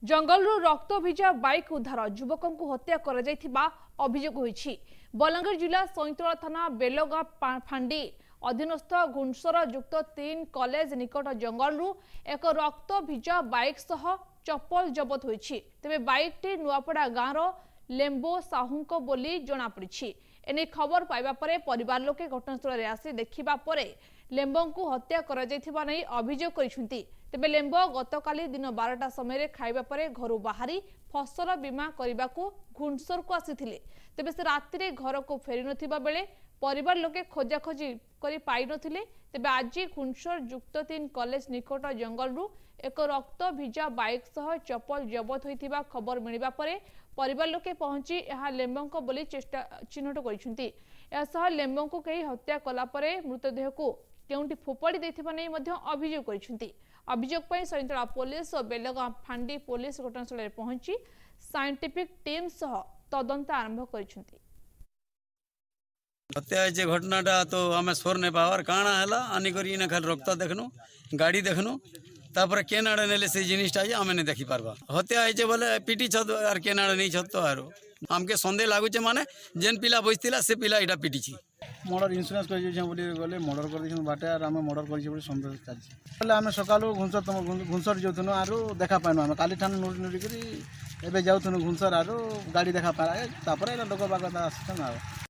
जंगलरू रक्त भिजा बाइक उद्धार युवक को हत्या कर अभियोग होईछि। बलांगीर जिला सैंतला थाना बेलगा फांडी अधीनस्थ घुनसर युक्त 3 कॉलेज निकट जंगलरू एक रक्त भिजा बाइक सह चप्पल जबत होईछि। तेबे बाइकटी नुआपड़ा गाँवर लेम्बो साहूको बोली जना पड़िछि। एने खबर पाइबा परे परिवार लोके घटनास्थल रे आसी देखिबा परे लेम्बो को हत्या कर जायथिबा नै अभियोग करिसुंती। तेबे लेम्बो गतकाली दिन 12टा समय खाइबा परे घरु बाहरी फसल बीमा करबाकू घुनसर को आसीथिले। तेबे से राति रे घर को फेरी नथिबा बेले परिवार लोके खोजाखोजी करी पाई नथिले। तेबे आज घुनसर युक्त 3 कॉलेज निकट जंगलरू एक रक्त भिजा बाइक सह चप्पल जबत होइथिबा खबर मिलिबा परे परिवार लोके पहुंची यह लेम्बो बोली चेष्टा चिन्हट करिसुंती। एसह लेम्बो को कई हत्या कला परे मृतदेह को केउंटी फोपाड़ी दैथिबा नै मध्य अभियोग करिसुंती। अभियोग पई सैंतला पुलिस और बेलगां फांडी पुलिस घटनास्थल रे पहुंची साइंटिफिक टीम सह तदंत आरंभ करिसुंती। हत्या जे घटनाटा तो आमे स्वर ने पावर काना हला आनी करी ने खाली रक्त देखनु गाड़ी देखनु तापर केनाडा नेले से जिनिसटा जे आमे ने देखि पारबा। हत्या जे बोले पीटी छत आर केनाडा नै छत तो आरो हमके संदेह लागुचे माने जेन पिला बइतिला से पिला एटा पीटी छी। मर्डर इन्शुरेंस कर जे बोली गले मर्डर कर दिछन बाटे आर हम मर्डर कर जे बोली संदेह चालछि। बोले आमे सकालो घुनसर तम घुनसर जोथनो आरो देखा पाइनो आमे काली ठान नोट नोट करी एबे जाउथनो घुनसर आरो गाड़ी देखा पारा तापर एला लोक बागा आछन आरो